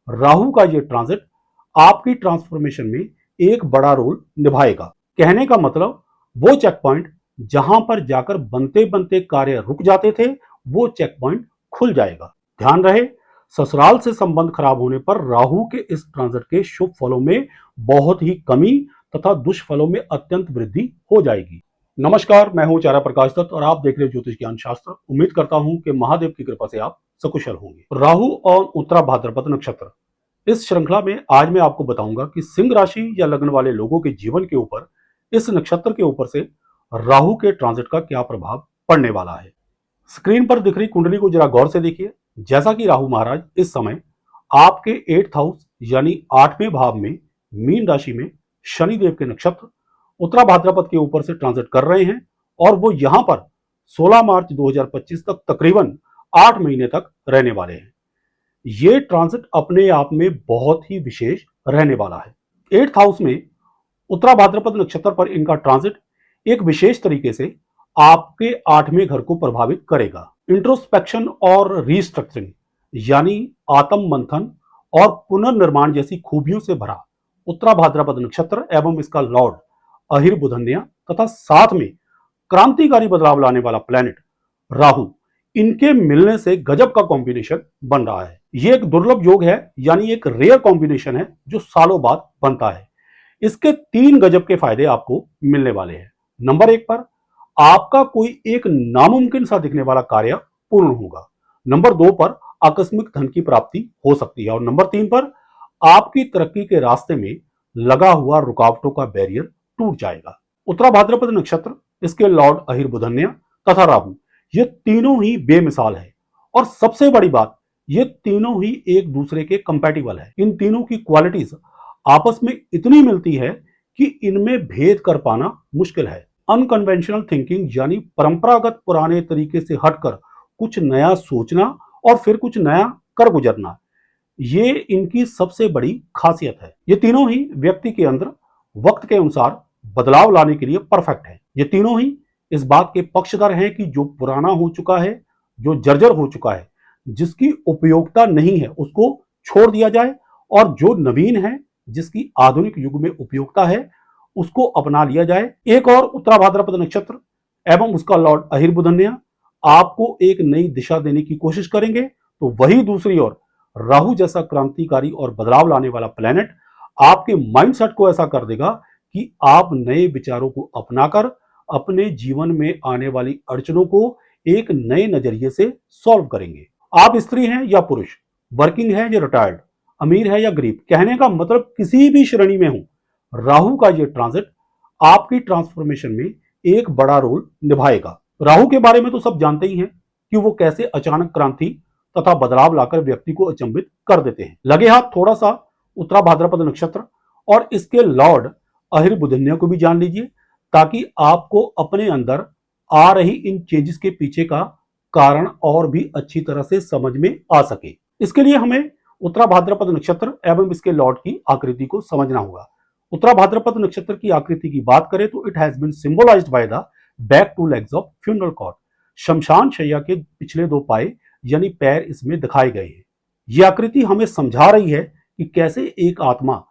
राहु का ये ट्रांजिट आपकी ट्रांसफॉर्मेशन में एक बड़ा रोल निभाएगा। कहने का मतलब वो चेक पॉइंट जहां पर जाकर बनते बनते कार्य रुक जाते थे, वो चेक पॉइंट खुल जाएगा। ध्यान रहे, ससुराल से संबंध खराब होने पर राहु के इस ट्रांजिट के शुभ फलों में बहुत ही कमी तथा दुष्फलों में अत्यंत वृद्धि हो जाएगी। नमस्कार, मैं हूं चारा प्रकाश दत्त और आप देख रहे हैं ज्योतिष ज्ञान शास्त्र। उम्मीद करता हूं कि महादेव की कृपा से आप सकुशल होंगे। राहु और उत्तरा भाद्रपद नक्षत्र, इस श्रृंखला में आज मैं आपको बताऊंगा कि सिंह राशि या लग्न वाले लोगों के जीवन के ऊपर इस नक्षत्र के ऊपर से राहु के ट्रांजिट का क्या प्रभाव पड़ने वाला है। स्क्रीन पर दिख रही कुंडली को जरा गौर से देखिए। जैसा कि राहु महाराज इस समय आपके 8th हाउस यानी 8वें भाव में मीन राशि में शनिदेव के नक्षत्र उत्तरा भाद्रपद के ऊपर से ट्रांजिट कर रहे हैं और वो यहां पर 16 मार्च 2025 तक तकरीबन 8 महीने तक रहने वाले हैं। ये ट्रांजिट अपने आप में बहुत ही विशेष रहने वाला है। 8th हाउस में उत्तरा भाद्रपद नक्षत्र पर इनका ट्रांजिट एक विशेष तरीके से आपके 8वें घर को प्रभावित करेगा। इंट्रोस्पेक्शन और रीस्ट्रक्चरिंग यानी आत्म मंथन और पुनर्निर्माण जैसी खूबियों से भरा उत्तरा भाद्रपद नक्षत्र एवं इसका लॉर्ड अहिर बुधन्या तथा साथ में क्रांतिकारी बदलाव लाने वाला प्लैनेट राहु, इनके मिलने से गजब का कॉम्बिनेशन बन रहा है। ये एक दुर्लभ योग है, यानी एक रेयर कॉम्बिनेशन है जो सालों बाद बनता है। इसके 3 गजब के फायदे आपको मिलने वाले हैं। नंबर 1 पर आपका कोई एक नामुमकिन सा दिखने वाला कार्य पूर्ण होगा। नंबर 2 पर आकस्मिक धन की प्राप्ति हो सकती है और नंबर 3 पर आपकी तरक्की के रास्ते में लगा हुआ रुकावटों का बैरियर टूट जाएगा। उत्तरा भाद्रपद नक्षत्र, इसके लॉर्ड अहिर बुधन्या तथा राहु, ये तीनों ही बेमिसाल है और सबसे बड़ी बात, ये तीनों ही एक दूसरे के कंपैटिबल है। इन तीनों की क्वालिटीज आपस में इतनी मिलती है कि इनमें भेद कर पाना मुश्किल है। अनकन्वेंशनल थिंकिंग यानी परंपरागत पुराने तरीके से हटकर कुछ नया सोचना और फिर कुछ नया कर गुजरना, ये इनकी सबसे बड़ी खासियत है। ये तीनों ही व्यक्ति के अंदर वक्त के अनुसार बदलाव लाने के लिए परफेक्ट है। ये तीनों ही इस बात के पक्षधर हैं कि जो पुराना हो चुका है, जो जर्जर हो चुका है, जिसकी उपयोगिता नहीं है, उसको छोड़ दिया जाए और जो नवीन है, जिसकी आधुनिक युग में उपयोगिता है, उसको अपना लिया जाए। एक और उत्तरा भाद्रपद नक्षत्र एवं उसका लॉर्ड अहिर बुधन्या आपको एक नई दिशा देने की कोशिश करेंगे, तो वही दूसरी ओर राहु जैसा क्रांतिकारी और बदलाव लाने वाला प्लैनेट आपके माइंडसेट को ऐसा कर देगा कि आप नए विचारों को अपनाकर अपने जीवन में आने वाली अड़चनों को एक नए नजरिए से सॉल्व करेंगे। आप स्त्री हैं या पुरुष, वर्किंग है या रिटायर्ड, अमीर है या गरीब, कहने का मतलब किसी भी श्रेणी में हो, राहु का ये ट्रांजिट आपकी ट्रांसफॉर्मेशन में एक बड़ा रोल निभाएगा। राहु के बारे में तो सब जानते ही हैं कि वो कैसे अचानक क्रांति तथा बदलाव लाकर व्यक्ति को अचंभित कर देते हैं। लगे हाथ थोड़ा सा उत्तरा भाद्रपद नक्षत्र और इसके लॉर्ड अहिर बुधन्या को भी जान लीजिए, ताकि आपको अपने अंदर आ रही इन चेंजेस के पीछे का कारण और भी अच्छी तरह से समझ में आ सके। इसके लिए हमें उत्तरा भाद्रपद नक्षत्र एवं इसके लॉर्ड की आकृति को समझना होगा। उत्तरा भाद्रपद नक्षत्र की आकृति की बात करें तो it has been symbolised by the back 2 legs of funeral cot. शमशान शैया के पिछले 2 पाए यानी पैर इसमें दिखाए गए हैं। यह आकृति हमें समझा रही है कि कैसे एक आत्मा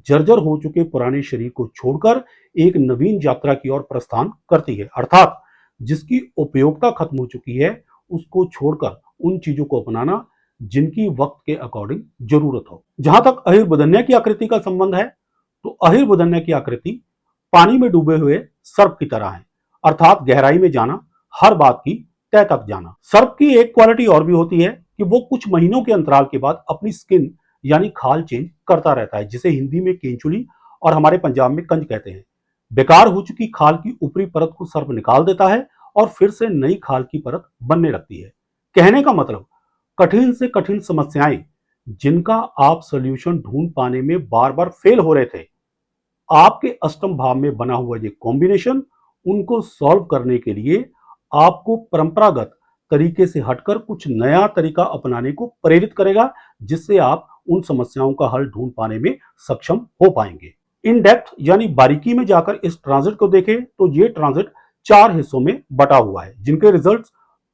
जर्जर हो चुके पुराने शरीर को छोड़कर एक नवीन यात्रा की ओर प्रस्थान करती है, अर्थात जिसकी उपयोगिता खत्म हो चुकी है, उसको छोड़कर उन चीजों को अपनाना जिनकी वक्त के अकॉर्डिंग जरूरत हो। जहां तक अहिर बुधन्या की आकृति का संबंध है, तो अहिर बुधन्या की आकृति पानी में डूबे हुए सर्प की तरह है, अर्थात गहराई में जाना, हर बात की तह तक जाना। सर्प की एक क्वालिटी और भी होती है कि वो कुछ महीनों के अंतराल के बाद अपनी स्किन यानी खाल चेंज करता रहता है, जिसे हिंदी में केंचुली और हमारे पंजाब में कंज कहते हैं। बेकार हो चुकी खाल की ऊपरी परत को सर्प निकाल देता है और फिर से नई खाल की परत बनने लगती है। कहने का मतलब, कठिन से कठिन समस्याएं जिनका आप सोल्यूशन ढूंढ पाने में बार बार फेल हो रहे थे, आपके अष्टम भाव में बना हुआ ये कॉम्बिनेशन उनको सॉल्व करने के लिए आपको परंपरागत तरीके से हटकर कुछ नया तरीका अपनाने को प्रेरित करेगा, जिससे आप उन समस्याओं का हल ढूंढ पाने में सक्षम हो पाएंगे। इन डेप्थ यानी बारीकी में जाकर इस ट्रांजिट को देखें तो ये ट्रांजिट 4 हिस्सों में बटा हुआ है, जिनके रिजल्ट्स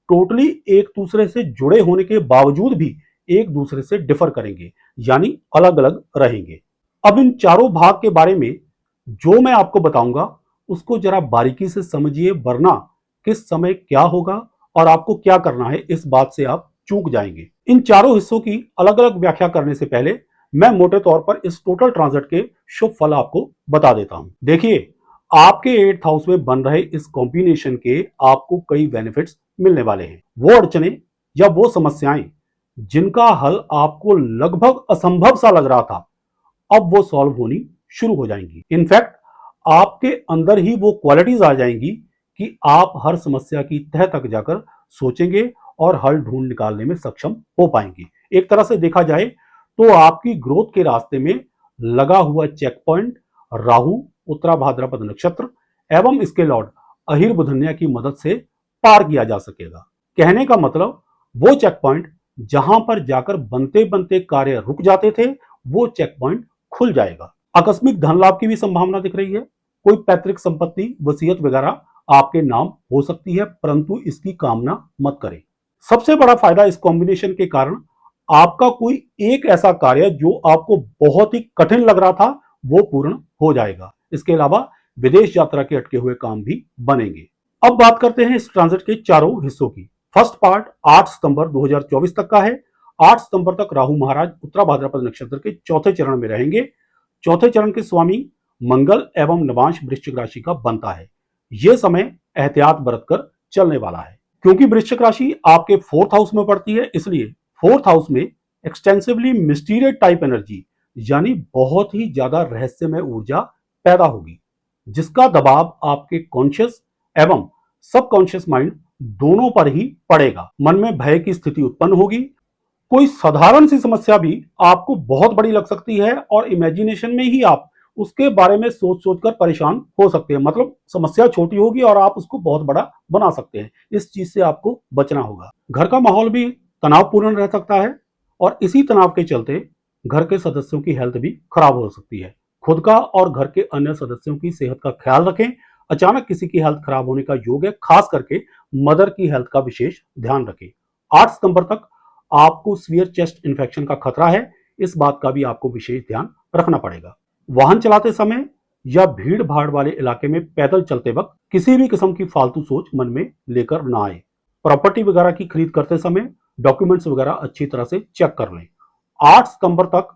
टोटली एक दूसरे से जुड़े होने के बावजूद भी एक दूसरे से डिफर करेंगे, यानी अलग अलग रहेंगे। अब इन चारों भाग के बारे में जो मैं आपको बताऊंगा उसको जरा बारीकी से समझिए, वरना किस समय क्या होगा और आपको क्या करना है इस बात से आप चूक जाएंगे। इन चारों हिस्सों की अलग अलग व्याख्या करने से पहले मैं मोटे तौर पर इस टोटल ट्रांजिट के शुभ फल आपको बता देता हूं। देखिए, आपके 8th हाउस में बन रहे इस कॉम्बिनेशन के आपको कई बेनिफिट्स मिलने वाले हैं। वो अड़चने या वो समस्याएं जिनका हल आपको लगभग असंभव सा लग रहा था, अब वो सॉल्व होनी शुरू हो जाएंगी। इनफैक्ट आपके अंदर ही वो क्वालिटीज आ जाएंगी कि आप हर समस्या की तह तक जाकर सोचेंगे और हल ढूंढ निकालने में सक्षम हो पाएंगे। एक तरह से देखा जाए तो आपकी ग्रोथ के रास्ते में लगा हुआ चेक पॉइंट राहु, उत्तरा भाद्रपद नक्षत्र एवं इसके लॉर्ड अहिर बुधन्या की मदद से पार किया जा सकेगा। कहने का मतलब, वो चेक पॉइंट जहां पर जाकर बनते बनते कार्य रुक जाते थे, वो चेक पॉइंट खुल जाएगा। आकस्मिक धन लाभ की भी संभावना दिख रही है। कोई पैतृक संपत्ति, वसीयत वगैरह आपके नाम हो सकती है, परंतु इसकी कामना मत करें। सबसे बड़ा फायदा इस कॉम्बिनेशन के कारण आपका कोई एक ऐसा कार्य जो आपको बहुत ही कठिन लग रहा था, वो पूर्ण हो जाएगा। इसके अलावा विदेश यात्रा के अटके हुए काम भी बनेंगे। अब बात करते हैं इस ट्रांजिट के चारों हिस्सों की। फर्स्ट पार्ट 8 सितंबर 2024 तक का है। 8 सितंबर तक राहु महाराज उत्तरा भाद्रपद नक्षत्र के चौथे चरण में रहेंगे। चौथे चरण के स्वामी मंगल एवं नवांश वृश्चिक राशि का बनता है। यह समय एहतियात बरतकर चलने वाला है। क्योंकि वृश्चिक राशि आपके 4th हाउस में पड़ती है, इसलिए 4th हाउस में एक्सटेंसिवली मिस्टीरियस टाइप एनर्जी, यानी बहुत ही ज्यादा रहस्यमय ऊर्जा पैदा होगी, जिसका दबाव आपके कॉन्शियस एवं सबकॉन्शियस माइंड दोनों पर ही पड़ेगा। मन में भय की स्थिति उत्पन्न होगी। कोई साधारण सी समस्या भी आपको बहुत बड़ी लग सकती है और इमेजिनेशन में ही आप उसके बारे में सोच सोचकर परेशान हो सकते हैं। मतलब समस्या छोटी होगी और आप उसको बहुत बड़ा बना सकते हैं। इस चीज से आपको बचना होगा। घर का माहौल भी तनावपूर्ण रह सकता है और इसी तनाव के चलते घर के सदस्यों की हेल्थ भी खराब हो सकती है। खुद का और घर के अन्य सदस्यों की सेहत का ख्याल रखें। अचानक किसी की हेल्थ खराब होने का योग है, खास करके मदर की हेल्थ का विशेष ध्यान रखें। 8 सितंबर तक आपको सीवियर चेस्ट इन्फेक्शन का खतरा है, इस बात का भी आपको विशेष ध्यान रखना पड़ेगा। वाहन चलाते समय या भीड़ भाड़ वाले इलाके में पैदल चलते वक्त किसी भी किस्म की फालतू सोच मन में लेकर ना आए। प्रॉपर्टी वगैरह की खरीद करते समय डॉक्यूमेंट्स वगैरह अच्छी तरह से चेक कर लें। 8 सितंबर तक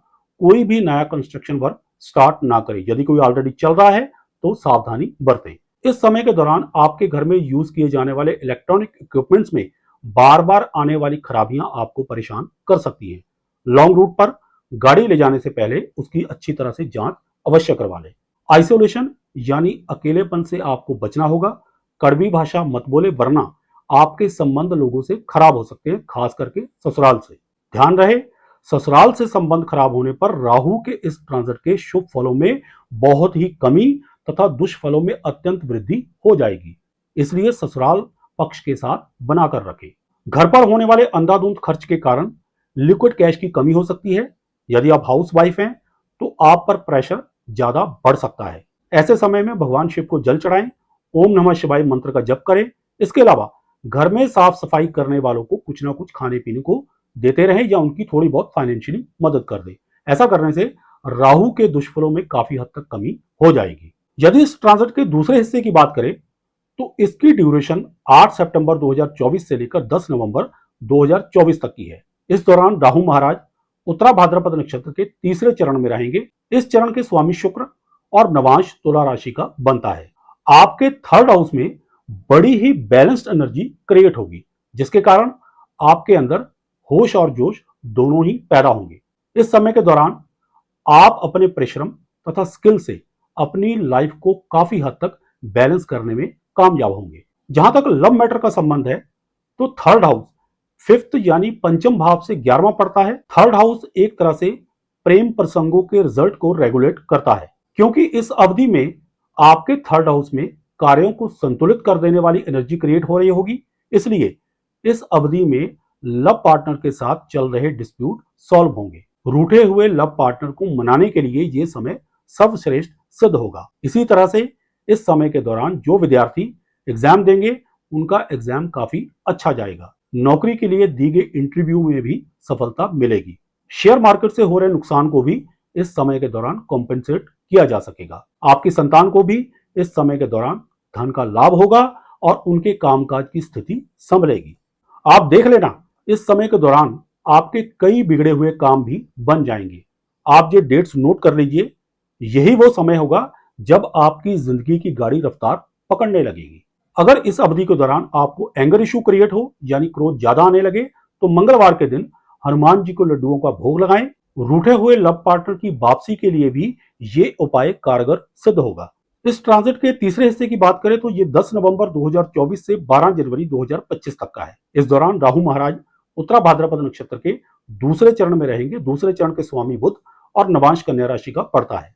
कोई भी नया कंस्ट्रक्शन वर्क स्टार्ट ना करें। यदि कोई ऑलरेडी चल रहा है तो सावधानी बरतें। इस समय के दौरान आपके घर में यूज किए जाने वाले इलेक्ट्रॉनिक इक्विपमेंट्स में बार बार आने वाली खराबियां आपको परेशान कर सकती हैं। लॉन्ग रूट पर गाड़ी ले जाने से पहले उसकी अच्छी तरह से जांच अवश्य करवा लें। आइसोलेशन यानी अकेलेपन से आपको बचना होगा। कड़वी भाषा मत बोले, वरना आपके संबंध लोगों से खराब हो सकते हैं, खास करके ससुराल से। ध्यान रहे, ससुराल से संबंध खराब होने पर राहु के इस ट्रांजिट के शुभ फलों में बहुत ही कमी तथा दुष्फलों में अत्यंत वृद्धि हो जाएगी। इसलिए ससुराल पक्ष के साथ बनाकर रखें। घर पर होने वाले अंधाधुंध खर्च के कारण लिक्विड कैश की कमी हो सकती है। यदि आप हाउस वाइफ हैं तो आप पर प्रेशर ज्यादा बढ़ सकता है। ऐसे समय में भगवान शिव को जल चढ़ाएं, ओम नमः शिवाय मंत्र का जप करें। इसके अलावा घर में साफ सफाई करने वालों को कुछ ना कुछ खाने पीने को देते रहें या उनकी थोड़ी बहुत फाइनेंशियली मदद कर दें। ऐसा करने से राहु के दुष्फलों में काफी हद तक कमी हो जाएगी। यदि इस ट्रांजिट के दूसरे हिस्से की बात करें तो इसकी ड्यूरेशन 8 सितंबर 2024 से लेकर 10 नवंबर 2024 तक की है। इस दौरान राहु महाराज उत्तरा भाद्रपद नक्षत्र के तीसरे चरण में रहेंगे। इस चरण के स्वामी शुक्र और नवांश तुला राशि का बनता है। आपके 3rd हाउस में बड़ी ही बैलेंस्ड एनर्जी क्रिएट होगी, जिसके कारण आपके अंदर होश और जोश दोनों ही पैदा होंगे। इस समय के दौरान आप अपने परिश्रम तथा स्किल से अपनी लाइफ को काफी हद तक बैलेंस करने में कामयाब होंगे। जहां तक लव मैटर का संबंध है तो 3rd हाउस 5th यानी पंचम भाव से 11वां पड़ता है। 3rd हाउस एक तरह से प्रेम प्रसंगों के रिजल्ट को रेगुलेट करता है। क्योंकि इस अवधि में आपके 3rd हाउस में कार्यों को संतुलित कर देने वाली एनर्जी क्रिएट हो रही होगी, इसलिए इस अवधि में लव पार्टनर के साथ चल रहे डिस्प्यूट सॉल्व होंगे। रूठे हुए लव पार्टनर को मनाने के लिए यह समय सर्वश्रेष्ठ सिद्ध होगा। इसी तरह से इस समय के दौरान जो विद्यार्थी एग्जाम देंगे उनका एग्जाम काफी अच्छा जाएगा। नौकरी के लिए दी गई इंटरव्यू में भी सफलता मिलेगी। शेयर मार्केट से हो रहे नुकसान को भी इस समय के दौरान कॉम्पेंसेट किया जा सकेगा। आपकी संतान को भी इस समय के दौरान धन का लाभ होगा और उनके कामकाज की स्थिति संभलेगी। आप देख लेना, इस समय के दौरान आपके कई बिगड़े हुए काम भी बन जाएंगे। आप ये डेट्स नोट कर लीजिए, यही वो समय होगा जब आपकी जिंदगी की गाड़ी रफ्तार पकड़ने लगेगी। अगर इस अवधि के दौरान आपको एंगर इशू क्रिएट हो, यानी क्रोध ज्यादा आने लगे, तो मंगलवार के दिन हनुमान जी को लड्डुओं का भोग लगाएं। रूठे हुए लव पार्टनर की वापसी के लिए भी ये उपाय कारगर सिद्ध होगा। इस ट्रांजिट के तीसरे हिस्से की बात करें तो ये 10 नवंबर 2024 से 12 जनवरी 2025 तक का है। इस दौरान राहु महाराज उत्तरा भाद्रपद नक्षत्र के दूसरे चरण में रहेंगे। दूसरे चरण के स्वामी बुध और नवांश कन्या राशि का पड़ता है।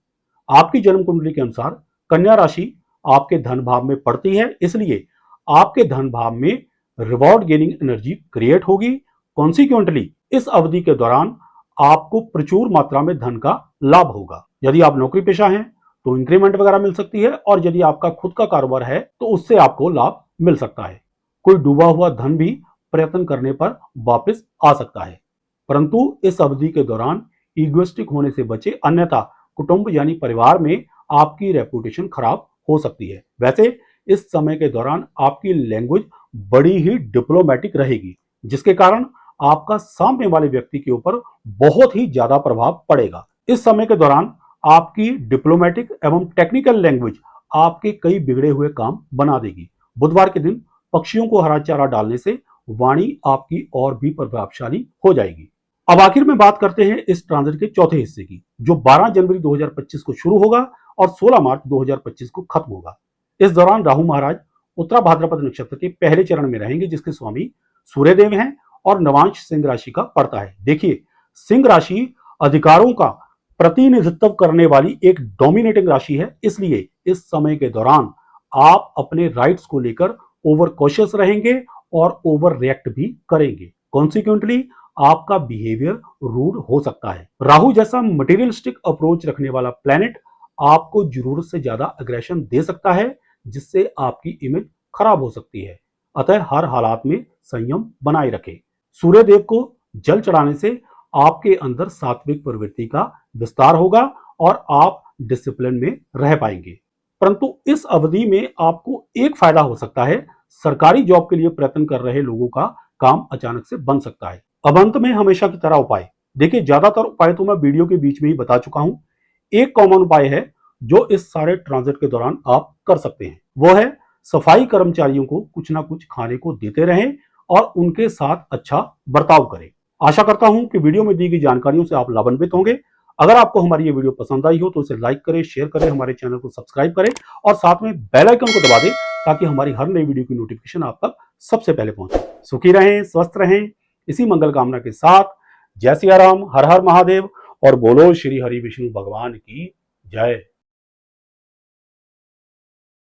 आपकी जन्म कुंडली के अनुसार कन्या राशि आपके धन भाव में पड़ती है, इसलिए आपके धन भाव में रिवॉर्ड गेनिंग एनर्जी क्रिएट होगी। कॉन्सिक्वेंटली इस अवधि के दौरान आपको प्रचुर मात्रा में धन का लाभ होगा। यदि आप नौकरी पेशा हैं तो इंक्रीमेंट वगैरह मिल सकती है, और यदि आपका खुद का कारोबार है तो उससे आपको लाभ मिल सकता है। कोई डूबा हुआ धन भी प्रयत्न करने पर वापस आ सकता है, परंतु इस अवधि के दौरान इगोइस्टिक होने से बचे, अन्यथा कुटुंब यानी परिवार में आपकी रेपुटेशन खराब हो सकती है। वैसे इस समय के दौरान आपकी लैंग्वेज बड़ी ही डिप्लोमेटिक रहेगी, जिसके कारण आपका सामने वाले व्यक्ति के ऊपर बहुत ही ज्यादा प्रभाव पड़ेगा। इस समय के दौरान आपकी डिप्लोमेटिक एवं टेक्निकल लैंग्वेज आपके कई बिगड़े हुए काम बना देगी। बुधवार के दिन पक्षियों को हरा चारा डालने से वाणी आपकी और भी प्रभावशाली हो जाएगी। अब आखिर में बात करते हैं इस ट्रांजिट के चौथे हिस्से की, जो 12 जनवरी 2025 को शुरू होगा और 16 मार्च 2025 को खत्म होगा। इस दौरान राहु महाराज उत्तरा भाद्रपद नक्षत्र के पहले चरण में रहेंगे, जिसके स्वामी सूर्यदेव हैं और नवांश सिंह राशि का पड़ता है। देखिए, सिंह राशि अधिकारों का प्रतिनिधित्व करने वाली एक डोमिनेटिंग राशि है, इसलिए इस समय के दौरान आप अपने राइट्स को लेकर ओवर कॉशियस रहेंगे और ओवर रिएक्ट भी करेंगे। कॉन्सिक्वेंटली आपका बिहेवियर रूड हो सकता है। राहु जैसा मटेरियलिस्टिक अप्रोच रखने वाला प्लैनेट आपको जरूरत से ज्यादा अग्रेशन दे सकता है, जिससे आपकी इमेज खराब हो सकती है। अतः हर हालात में संयम बनाए रखें। सूर्यदेव को जल चढ़ाने से आपके अंदर सात्विक प्रवृत्ति का विस्तार होगा और आप डिसिप्लिन में रह पाएंगे। परंतु इस अवधि में आपको एक फायदा हो सकता है, सरकारी जॉब के लिए प्रयत्न कर रहे लोगों का काम अचानक से बन सकता है। अब अंत में हमेशा की तरह उपाय देखिए, ज्यादातर उपाय तो मैं वीडियो के बीच में ही बता चुका हूं। एक कॉमन उपाय है जो इस सारे ट्रांजिट के दौरान आप कर सकते हैं, वो है सफाई कर्मचारियों को कुछ ना कुछ खाने को देते रहें और उनके साथ अच्छा बर्ताव करें। आशा करता हूं कि वीडियो में दी गई जानकारियों से आप लाभान्वित होंगे। अगर आपको हमारी ये वीडियो पसंद आई हो तो इसे लाइक करें, शेयर करें, हमारे चैनल को सब्सक्राइब करें और साथ में बेल आइकन को दबा दें, ताकि हमारी हर नई वीडियो की नोटिफिकेशन आप तक सबसे पहले पहुंचे। सुखी रहें, स्वस्थ रहें, इसी मंगल कामना के साथ जय सिया राम, हर हर महादेव और बोलो श्री हरि विष्णु भगवान की जय।